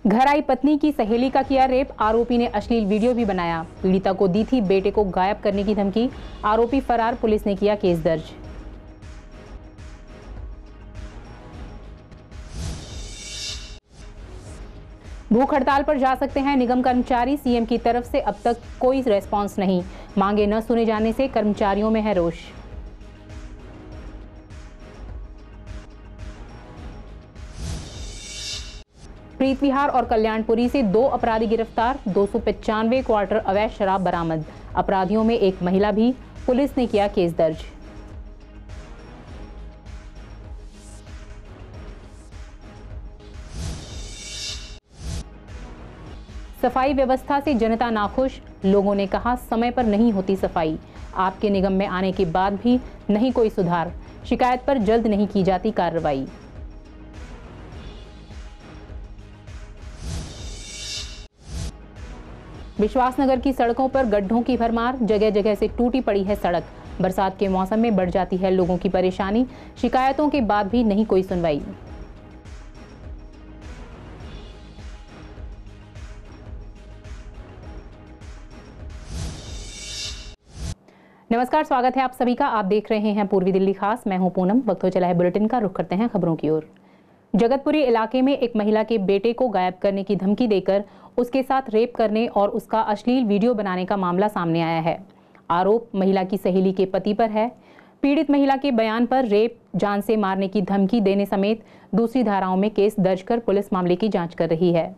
घर आई पत्नी की सहेली का किया रेप, आरोपी ने अश्लील वीडियो भी बनाया। पीड़िता को दी थी बेटे को गायब करने की धमकी, आरोपी फरार, पुलिस ने किया केस दर्ज। भूख हड़ताल पर जा सकते हैं निगम कर्मचारी, सीएम की तरफ से अब तक कोई रेस्पॉन्स नहीं, मांगे न सुने जाने से कर्मचारियों में है रोष। प्रीत विहार और कल्याणपुरी से 2 अपराधी गिरफ्तार, 295 क्वार्टर अवैध शराब बरामद, अपराधियों में एक महिला भी, पुलिस ने किया केस दर्ज। सफाई व्यवस्था से जनता नाखुश, लोगों ने कहा समय पर नहीं होती सफाई, आपके निगम में आने के बाद भी नहीं कोई सुधार, शिकायत पर जल्द नहीं की जाती कार्रवाई। विश्वासनगर की सड़कों पर गड्ढों की भरमार, जगह जगह से टूटी पड़ी है सड़क, बरसात के मौसम में बढ़ जाती है लोगों की परेशानी, शिकायतों के बाद भी नहीं कोई सुनवाई। नमस्कार, स्वागत है आप सभी का। आप देख रहे हैं पूर्वी दिल्ली खास, मैं हूं पूनम। वक्त हो चला है बुलेटिन का, रुख करते हैं खबरों की ओर। जगतपुरी इलाके में एक महिला के बेटे को गायब करने की धमकी देकर उसके साथ रेप करने और उसका अश्लील वीडियो बनाने का मामला सामने आया है। आरोप महिला की सहेली के पति पर है। पीड़ित महिला के बयान पर रेप, जान से मारने की धमकी देने समेत दूसरी धाराओं में केस दर्ज कर पुलिस मामले की जांच कर रही है।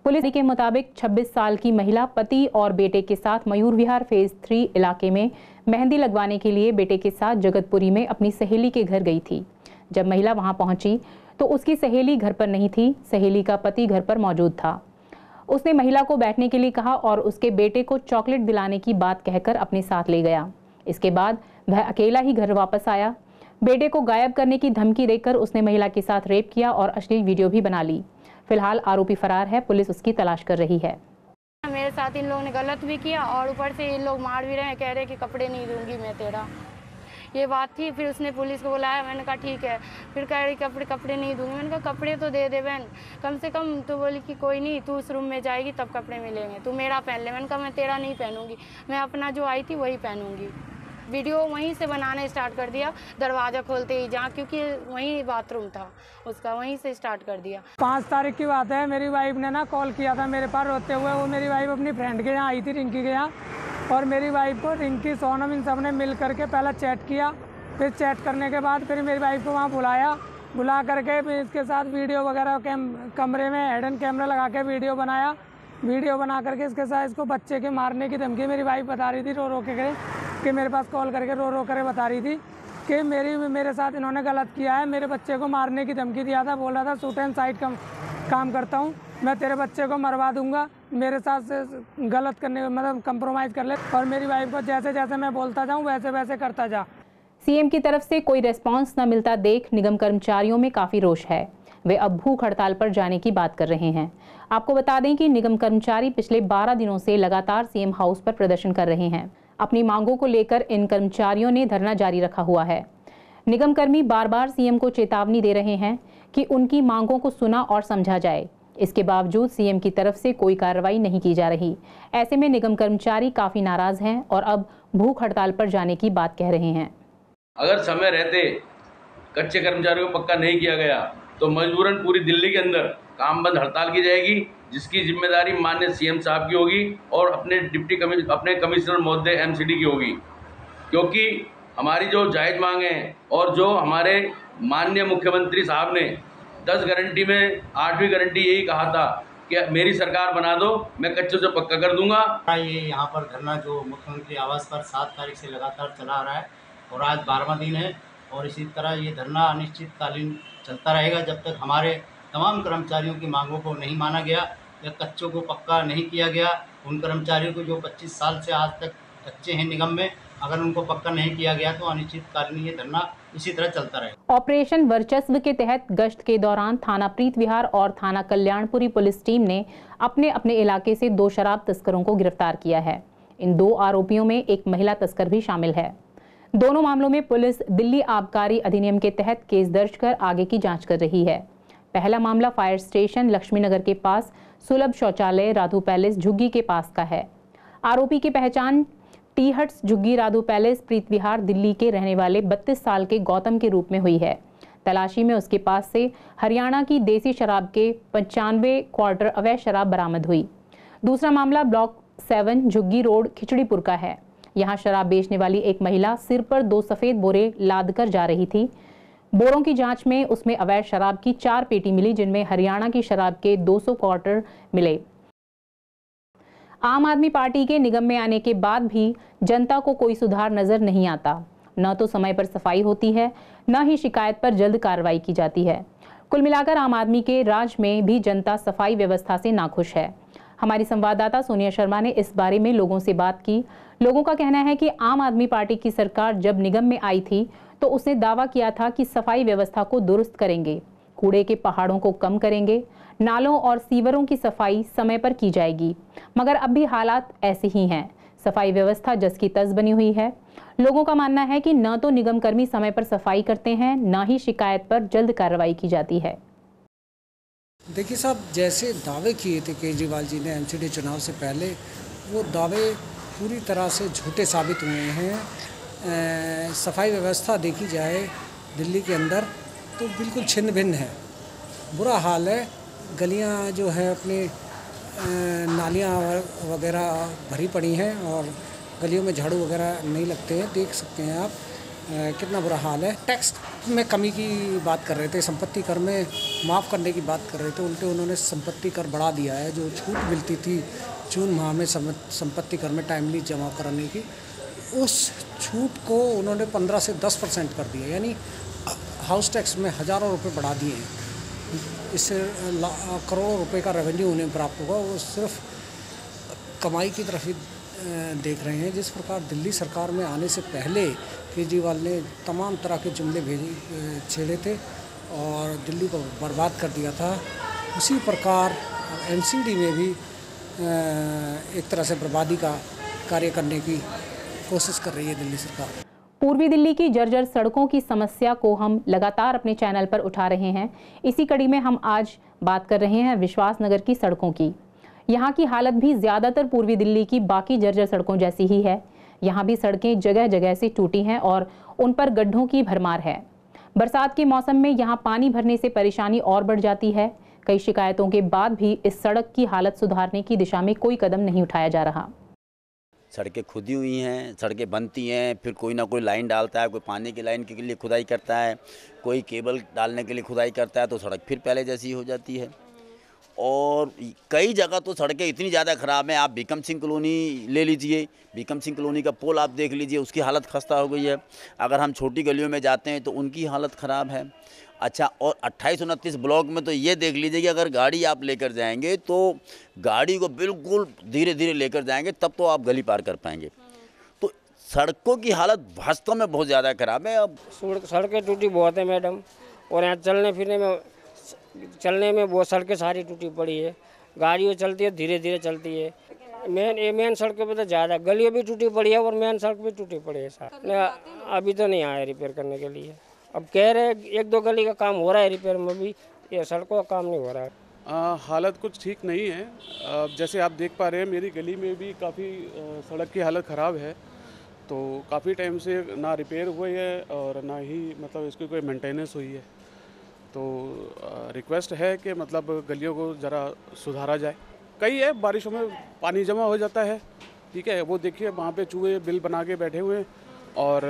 पुलिस के मुताबिक 26 साल की महिला पति और बेटे के साथ मयूर विहार फेज 3 इलाके में मेहंदी लगवाने के लिए बेटे के साथ जगतपुरी में अपनी सहेली के घर गई थी। जब महिला वहां पहुंची तो उसकी सहेली घर पर नहीं थी, सहेली का पति घर पर मौजूद था। उसने महिला को बैठने के लिए कहा और उसके बेटे को चॉकलेट दिलाने की बात कहकर अपने साथ ले गया। इसके बाद वह अकेला ही घर वापस आया। बेटे को गायब करने की धमकी देकर उसने महिला के साथ रेप किया और अश्लील वीडियो भी बना ली। फिलहाल आरोपी फरार है, पुलिस उसकी तलाश कर रही है। मेरे साथ इन लोगों ने गलत भी किया और ऊपर से इन लोग मार भी रहे हैं, कह रहे हैं कि कपड़े नहीं दूंगी मैं तेरा, ये बात थी। फिर उसने पुलिस को बुलाया, मैंने कहा ठीक है। फिर कह रही कपड़े नहीं दूंगी, मैंने कहा कपड़े तो दे दे बहन कम से कम। तो बोली कि कोई नहीं, तू उस रूम में जाएगी तब कपड़े मिलेंगे, तू मेरा पहन ले। मैंने कहा मैं तेरा नहीं पहनूंगी, मैं अपना जो आई थी वही पहनूंगी। वीडियो वहीं से बनाने स्टार्ट कर दिया, दरवाज़ा खोलते ही जहाँ, क्योंकि वहीं बाथरूम था उसका, वहीं से स्टार्ट कर दिया। 5 तारीख की बात है, मेरी वाइफ ने ना कॉल किया था मेरे पास रोते हुए। वो मेरी वाइफ अपनी फ्रेंड के यहाँ आई थी, रिंकी के यहाँ, और मेरी वाइफ को रिंकी, सोनम, इन सब ने मिल करके पहले चैट किया। फिर चैट करने के बाद फिर मेरी वाइफ को वहाँ बुला करके फिर इसके साथ वीडियो वगैरह कमरे में हिडन कैमरा लगा के वीडियो बना करके इसके साथ इसको बच्चे के मारने की धमकी मेरी वाइफ बता रही थी, रो रो के कि मेरे पास कॉल करके रो कर बता रही थी कि मेरे साथ इन्होंने गलत किया है, मेरे बच्चे को मारने की धमकी दिया था। बोल रहा था शूट एंड साइड काम करता हूँ, मैं तेरे बच्चे को मरवा दूंगा, मेरे साथ से गलत करने मतलब कंप्रोमाइज़ कर ले, और मेरी वाइफ को जैसे जैसे मैं बोलता जाऊँ वैसे वैसे करता जा। सीएम की तरफ से कोई रेस्पॉन्स न मिलता देख निगम कर्मचारियों में काफी रोष है। वे अब भूख हड़ताल पर जाने की बात कर रहे हैं। आपको बता दें कि निगम कर्मचारी पिछले 12 दिनों से लगातार सीएम हाउस पर प्रदर्शन कर रहे हैं। अपनी मांगों को लेकर इन कर्मचारियों ने धरना जारी रखा हुआ है। निगम कर्मी बार बार सीएम को चेतावनी दे रहे हैं कि उनकी मांगों को सुना और समझा जाए। इसके बावजूद सीएम की तरफ से कोई कार्रवाई नहीं की जा रही। ऐसे में निगम कर्मचारी काफी नाराज हैं और अब भूख हड़ताल पर जाने की बात कह रहे हैं। अगर समय रहते कच्चे कर्मचारियों को पक्का नहीं किया गया तो मजबूरन पूरी दिल्ली के अंदर काम बंद हड़ताल की जाएगी, जिसकी जिम्मेदारी माननीय सीएम साहब की होगी और अपने कमिश्नर महोदय एमसीडी की होगी। क्योंकि हमारी जो जायज़ मांग है और जो हमारे माननीय मुख्यमंत्री साहब ने 10 गारंटी में 8वीं गारंटी यही कहा था कि मेरी सरकार बना दो, मैं कच्चों से पक्का कर दूंगा। ये यहाँ पर धरना जो मुख्यमंत्री आवास पर 7 तारीख से लगातार चला आ रहा है और आज 12वां दिन है, और इसी तरह ये धरना अनिश्चितकालीन चलता रहेगा जब तक हमारे तमाम कर्मचारियों की मांगों को नहीं माना गया या कच्चों को पक्का नहीं किया गया। उन कर्मचारियों को जो 25 साल से आज तक कच्चे हैं निगम में, अगर उनको पक्का नहीं किया गया तो अनिश्चितकालीन ये धरना इसी तरह चलता रहेगा। ऑपरेशन वर्चस्व के तहत गश्त के दौरान थाना प्रीत विहार और थाना कल्याणपुरी पुलिस टीम ने अपने अपने इलाके से 2 शराब तस्करों को गिरफ्तार किया है। इन 2 आरोपियों में एक महिला तस्कर भी शामिल है। दोनों मामलों में पुलिस दिल्ली आबकारी अधिनियम के तहत केस दर्ज कर आगे की जांच कर रही है। पहला मामला फायर स्टेशन लक्ष्मीनगर के पास सुलभ शौचालय राधू पैलेस झुग्गी के पास का है। आरोपी की पहचान टी हट्स झुग्गी राधू पैलेस प्रीत विहार दिल्ली के रहने वाले 32 साल के गौतम के रूप में हुई है। तलाशी में उसके पास से हरियाणा की देसी शराब के 95 क्वार्टर अवैध शराब बरामद हुई। दूसरा मामला ब्लॉक 7 झुग्गी रोड खिचड़ीपुर का है। यहां शराब बेचने वाली एक महिला सिर पर 2 सफेद बोरे लाद कर जा रही थी। बोरों की जांच में उसमें अवैध शराब की 4 पेटी मिली, जिनमें हरियाणा की शराब के 200 क्वार्टर मिले। आम आदमी पार्टी के निगम में आने के बाद भी जनता को कोई सुधार नजर नहीं आता। न तो समय पर सफाई होती है, न ही शिकायत पर जल्द कार्रवाई की जाती है। कुल मिलाकर आम आदमी के राज में भी जनता सफाई व्यवस्था से नाखुश है। हमारी संवाददाता सोनिया शर्मा ने इस बारे में लोगों से बात की। लोगों का कहना है कि आम आदमी पार्टी की सरकार जब निगम में आई थी तो उसने दावा किया था कि सफाई व्यवस्था को दुरुस्त करेंगे, कूड़े के पहाड़ों को कम करेंगे, नालों और सीवरों की सफाई समय पर की जाएगी, मगर अब भी हालात ऐसे ही हैं। सफाई व्यवस्था जस की तस बनी हुई है। लोगों का मानना है कि न तो निगम कर्मी समय पर सफाई करते हैं, न ही शिकायत पर जल्द कार्रवाई की जाती है। देखिए साहब, जैसे दावे किए थे केजरीवाल जी ने एमसीडी चुनाव से पहले, वो दावे पूरी तरह से झूठे साबित हुए हैं। सफाई व्यवस्था देखी जाए दिल्ली के अंदर तो बिल्कुल छिन्न भिन्न है, बुरा हाल है। गलियां जो है अपने नालियां वगैरह भरी पड़ी हैं और गलियों में झाड़ू वगैरह नहीं लगते हैं। देख सकते हैं आप कितना बुरा हाल है। टैक्स में कमी की बात कर रहे थे, संपत्ति कर में माफ़ करने की बात कर रहे थे, उल्टे उन्होंने संपत्ति कर बढ़ा दिया है। जो छूट मिलती थी जून माह में संपत्ति कर में टाइमली जमा कराने की, उस छूट को उन्होंने 15 से 10% कर दिया, यानी हाउस टैक्स में हज़ारों रुपये बढ़ा दिए हैं। इससे करोड़ों रुपए का रेवेन्यू उन्हें प्राप्त होगा। वो सिर्फ कमाई की तरफ ही देख रहे हैं। जिस प्रकार दिल्ली सरकार में आने से पहले केजरीवाल ने तमाम तरह के जुमले छेड़े थे और दिल्ली को बर्बाद कर दिया था, उसी प्रकार एमसीडी में भी एक तरह से बर्बादी का कार्य करने की कोशिश कर रही है दिल्ली सरकार। पूर्वी दिल्ली की जर्जर सड़कों की समस्या को हम लगातार अपने चैनल पर उठा रहे हैं। इसी कड़ी में हम आज बात कर रहे हैं विश्वास नगर की सड़कों की। यहाँ की हालत भी ज़्यादातर पूर्वी दिल्ली की बाकी जर्जर सड़कों जैसी ही है। यहाँ भी सड़कें जगह जगह से टूटी हैं और उन पर गड्ढों की भरमार है। बरसात के मौसम में यहाँ पानी भरने से परेशानी और बढ़ जाती है। कई शिकायतों के बाद भी इस सड़क की हालत सुधारने की दिशा में कोई कदम नहीं उठाया जा रहा। सड़कें खुदी हुई हैं, सड़कें बनती हैं, फिर कोई ना कोई लाइन डालता है, कोई पानी की लाइन के लिए खुदाई करता है, कोई केबल डालने के लिए खुदाई करता है, तो सड़क फिर पहले जैसी हो जाती है। और कई जगह तो सड़कें इतनी ज़्यादा ख़राब हैं। आप भीकम सिंह कॉलोनी ले लीजिए, भीकम सिंह कॉलोनी का पुल आप देख लीजिए, उसकी हालत खस्ता हो गई है। अगर हम छोटी गलियों में जाते हैं तो उनकी हालत ख़राब है। अच्छा, और 28-29 ब्लॉक में तो ये देख लीजिए कि अगर गाड़ी आप लेकर जाएंगे तो गाड़ी को बिल्कुल धीरे धीरे लेकर जाएंगे, तब तो आप गली पार कर पाएंगे। तो सड़कों की हालत वास्तव में बहुत ज़्यादा ख़राब है। अब सड़कें टूटी बहुत है मैडम, और यहाँ चलने में बहुत सड़कें सारी टूटी पड़ी है। गाड़ियाँ चलती है, धीरे धीरे चलती है। मेन सड़कों पे तो ज़्यादा, गलियाँ भी टूटी पड़ी है और मेन सड़क भी टूटी पड़ी है। अभी तो नहीं आया रिपेयर करने के लिए। अब कह रहे हैं 1-2 गली का काम हो रहा है रिपेयर में, भी ये सड़कों का काम नहीं हो रहा है। हालत कुछ ठीक नहीं है। जैसे आप देख पा रहे हैं मेरी गली में भी काफ़ी सड़क की हालत ख़राब है। तो काफ़ी टाइम से ना रिपेयर हुई है और ना ही मतलब इसकी कोई मेंटेनेंस हुई है। तो रिक्वेस्ट है कि मतलब गलियों को ज़रा सुधारा जाए। कई है बारिशों में पानी जमा हो जाता है, ठीक है, वो देखिए वहाँ पे चूहे बिल बना के बैठे हुए हैं और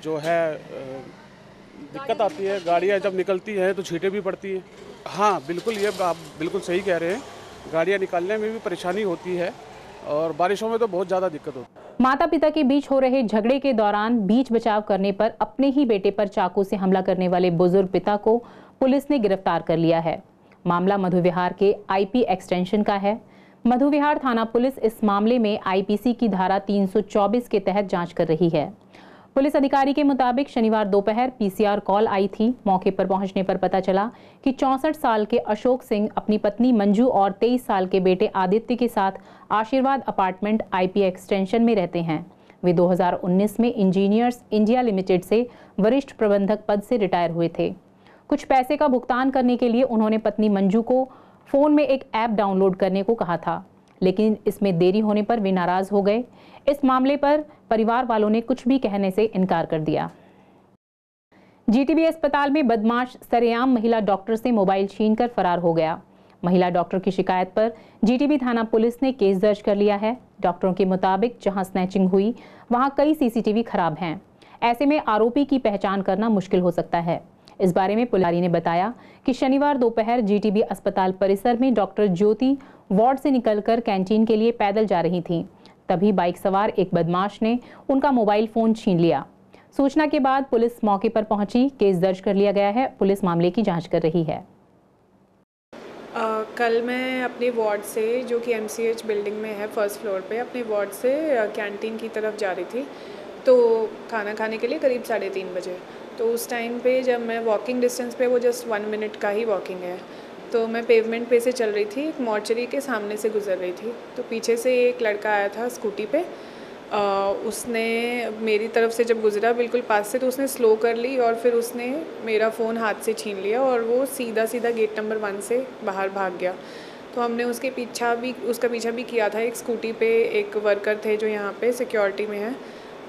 जो है दिक्कत आती है। गाड़ियाँ जब निकलती हैं तो छींटें भी पड़ती हैं। हाँ बिल्कुल, ये आप बिल्कुल सही कह रहे हैं, गाड़ियाँ निकालने में भी परेशानी होती है और बारिशों में तो बहुत ज़्यादा दिक्कत होती है। माता पिता के बीच हो रहे झगड़े के दौरान बीच बचाव करने पर अपने ही बेटे पर चाकू से हमला करने वाले बुजुर्ग पिता को पुलिस ने गिरफ्तार कर लिया है। मामला मधुविहार के आईपी एक्सटेंशन का है। मधुविहार थाना पुलिस इस मामले में आईपीसी की धारा 324 के तहत जांच कर रही है। पुलिस अधिकारी के मुताबिक शनिवार दोपहर पीसीआर कॉल आई थी। मौके पर पहुंचने पर पता चला कि 64 साल के अशोक सिंह अपनी पत्नी मंजू और 23 साल के बेटे आदित्य के साथ आशीर्वाद अपार्टमेंट आईपी एक्सटेंशन में रहते हैं। वे 2019 में इंजीनियर्स इंडिया लिमिटेड से वरिष्ठ प्रबंधक पद से रिटायर हुए थे। कुछ पैसे का भुगतान करने के लिए उन्होंने पत्नी मंजू को फ़ोन में एक ऐप डाउनलोड करने को कहा था, लेकिन इसमें देरी होने पर वे नाराज़ हो गए। इस मामले पर परिवार वालों ने कुछ भी कहने से इनकार कर दिया। जीटीबी अस्पताल में बदमाश सरेआम महिला डॉक्टर से मोबाइल छीनकर फरार हो गया। महिला डॉक्टर की शिकायत पर जीटीबी थाना पुलिस ने केस दर्ज कर लिया है। डॉक्टरों के मुताबिक जहां स्नैचिंग हुई वहां कई सीसीटीवी खराब हैं। ऐसे में आरोपी की पहचान करना मुश्किल हो सकता है। इस बारे में पुलिस ने बताया कि शनिवार दोपहर जीटीबी अस्पताल परिसर में डॉक्टर ज्योति वार्ड से निकलकर कैंटीन के लिए पैदल जा रही थीं। तभी बाइक सवार एक बदमाश ने उनका मोबाइल फोन छीन लिया। सूचना के बाद पुलिस मौके पर पहुंची। केस दर्ज कर लिया गया है। पुलिस मामले की जांच कर रही है। कल मैं अपने वार्ड से, जो कि एमसीएच बिल्डिंग में है फर्स्ट फ्लोर पे, अपने वार्ड से कैंटीन की तरफ जा रही थी, तो खाना खाने के लिए करीब 3:30 बजे। तो उस टाइम पे जब मैं वॉकिंग डिस्टेंस पे, वो जस्ट 1 मिनट का ही वॉकिंग है, तो मैं पेवमेंट पे से चल रही थी, एक मॉर्चरी के सामने से गुजर रही थी। तो पीछे से एक लड़का आया था स्कूटी पे। उसने मेरी तरफ से जब गुजरा बिल्कुल पास से, तो उसने स्लो कर ली और फिर उसने मेरा फ़ोन हाथ से छीन लिया और वो सीधा गेट नंबर 1 से बाहर भाग गया। तो हमने उसका पीछा भी किया था। एक स्कूटी पे एक वर्कर थे जो यहाँ पे सिक्योरिटी में है,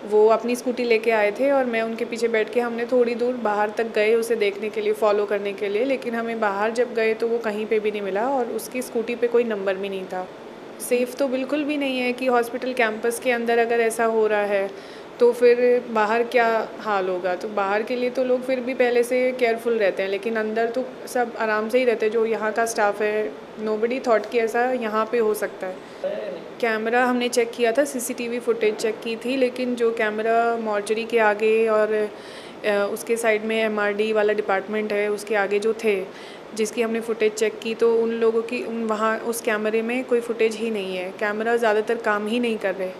वो अपनी स्कूटी लेके आए थे और मैं उनके पीछे बैठ के हमने थोड़ी दूर बाहर तक गए उसे देखने के लिए, फॉलो करने के लिए, लेकिन हमें बाहर जब गए तो वो कहीं पे भी नहीं मिला और उसकी स्कूटी पे कोई नंबर भी नहीं था। सेफ़ तो बिल्कुल भी नहीं है कि हॉस्पिटल कैंपस के अंदर अगर ऐसा हो रहा है तो फिर बाहर क्या हाल होगा। तो बाहर के लिए तो लोग फिर भी पहले से केयरफुल रहते हैं, लेकिन अंदर तो सब आराम से ही रहते हैं। जो यहाँ का स्टाफ है, नोबडी थॉट कि ऐसा यहाँ पे हो सकता है। कैमरा हमने चेक किया था, सीसीटीवी फुटेज चेक की थी, लेकिन जो कैमरा मॉर्चरी के आगे और उसके साइड में एमआरडी वाला डिपार्टमेंट है, उसके आगे जो थे, जिसकी हमने फुटेज चेक की, तो उन लोगों की वहाँ उस कैमरे में कोई फुटेज ही नहीं है। कैमरा ज़्यादातर काम ही नहीं कर रहे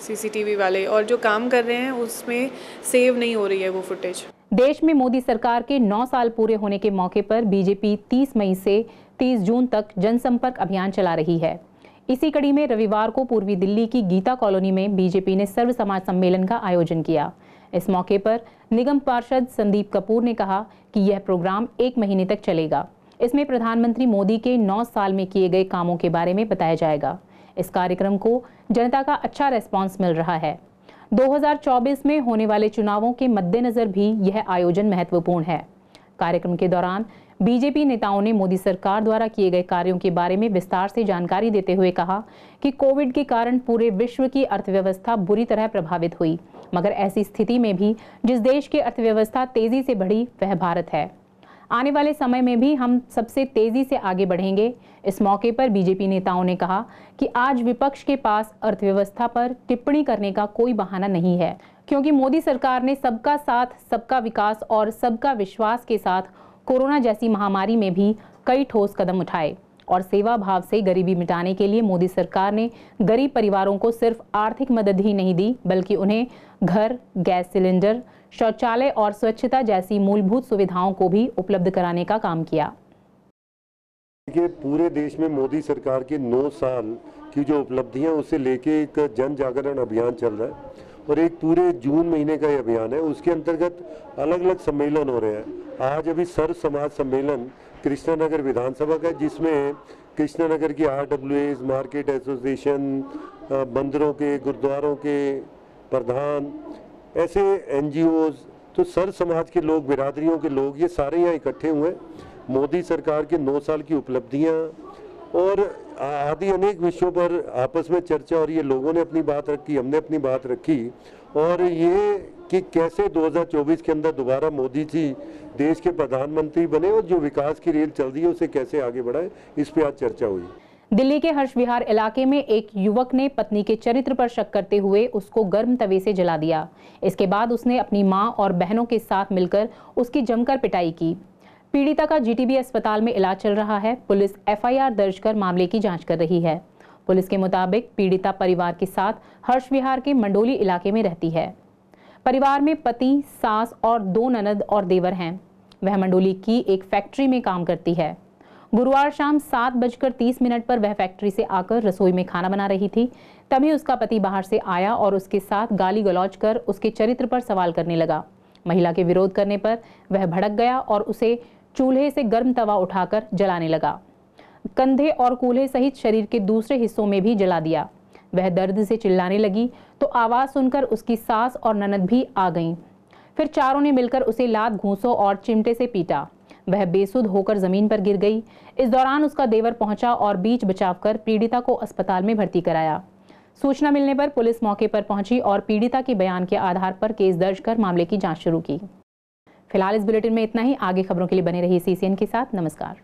सीसीटीवी वाले, और जो काम कर रहे हैं उसमें सेव नहीं हो रही है वो फुटेज। देश में मोदी सरकार के 9 साल पूरे होने के मौके पर बीजेपी 30 मई से 30 जून तक जनसंपर्क अभियान चला रही है। इसी कड़ी में रविवार को पूर्वी दिल्ली की गीता कॉलोनी में बीजेपी ने सर्व समाज सम्मेलन का आयोजन किया। इस मौके पर निगम पार्षद संदीप कपूर ने कहा कि यह प्रोग्राम 1 महीने तक चलेगा। इसमें प्रधानमंत्री मोदी के 9 साल में किए गए कामों के बारे में बताया जाएगा। इस कार्यक्रम को जनता का अच्छा रेस्पॉन्स मिल रहा है। 2024 में होने वाले चुनावों के मद्देनजर भी यह आयोजन महत्वपूर्ण है। कार्यक्रम के दौरान बीजेपी नेताओं ने मोदी सरकार द्वारा किए गए कार्यों के बारे में विस्तार से जानकारी देते हुए कहा कि कोविड के कारण पूरे विश्व की अर्थव्यवस्था बुरी तरह प्रभावित हुई, मगर ऐसी स्थिति में भी जिस देश की अर्थव्यवस्था तेजी से बढ़ी वह भारत है। आने वाले समय में भी हम सबसे तेजी से आगे बढ़ेंगे। इस मौके पर बीजेपी नेताओं ने कहा कि आज विपक्ष के पास अर्थव्यवस्था पर टिप्पणी करने का कोई बहाना नहीं है, क्योंकि मोदी सरकार ने सबका साथ, सबका विकास और सबका विश्वास के साथ कोरोना जैसी महामारी में भी कई ठोस कदम उठाए और सेवा भाव से गरीबी मिटाने के लिए मोदी सरकार ने गरीब परिवारों को सिर्फ आर्थिक मदद ही नहीं दी, बल्कि उन्हें घर, गैस सिलेंडर, शौचालय और स्वच्छता जैसी मूलभूत सुविधाओं को भी उपलब्ध कराने का काम किया। पूरे देश में मोदी सरकार के 9 साल की जो उपलब्धियां, उसे लेके एक जन जागरण अभियान चल रहा है और एक पूरे जून महीने का ये अभियान है। उसके अंतर्गत अलग अलग सम्मेलन हो रहे हैं। आज अभी सर्व समाज सम्मेलन कृष्णानगर विधानसभा का, जिसमें कृष्णानगर की RWAs, मार्केट एसोसिएशन, बंदरों के, गुरुद्वारों के प्रधान, ऐसे NGOs, तो सर्व समाज के लोग, बिरादरियों के लोग, ये सारे यहाँ इकट्ठे हुए। मोदी सरकार के 9 साल की उपलब्धियाँ और आदि अनेक विषयों पर आपस में चर्चा हो रही है। लोगों ने अपनी बात रखी, हमने अपनी बात रखी, और ये कि कैसे 2024 के अंदर दोबारा मोदी जी देश के प्रधानमंत्री बने और जो विकास की रेल चल रही है उसे कैसे आगे बढ़ाए, इस पे आज चर्चा हुई। दिल्ली के हर्ष विहार इलाके में एक युवक ने पत्नी के चरित्र पर शक करते हुए उसको गर्म तवे से जला दिया। इसके बाद उसने अपनी मां और बहनों के साथ मिलकर उसकी जमकर पिटाई की। पीड़िता का जीटीबी अस्पताल में इलाज चल रहा है। पुलिस FIR दर्ज कर मामले की जांच कर रही है। पुलिस के मुताबिक पीड़िता परिवार के साथ हर्ष विहार के मंडोली इलाके में रहती है। परिवार में पति, सास और 2 ननद और देवर हैं। वह मंडोली की एक फैक्ट्री में काम करती है। गुरुवार शाम 7:30 पर वह फैक्ट्री से आकर रसोई में खाना बना रही थी। तभी उसका पति बाहर से आया और उसके साथ गाली गलौज कर उसके चरित्र पर सवाल करने लगा। महिला के विरोध करने पर वह भड़क गया और उसे चूल्हे से गर्म तवा उठाकर जलाने लगा। कंधे और कूल्हे सहित शरीर के दूसरे हिस्सों में भी जला दिया। वह दर्द से चिल्लाने लगी तो आवाज सुनकर उसकी सास और ननद भी आ गईं। फिर चारों ने मिलकर उसे लात, घूंसों और चिमटे से पीटा। वह बेसुध होकर जमीन पर गिर गई। इस दौरान उसका देवर पहुंचा और बीच बचाव कर पीड़िता को अस्पताल में भर्ती कराया। सूचना मिलने पर पुलिस मौके पर पहुंची और पीड़िता के बयान के आधार पर केस दर्ज कर मामले की जांच शुरू की। फिलहाल इस बुलेटिन में इतना ही। आगे खबरों के लिए बने रहिए CCN के साथ। नमस्कार।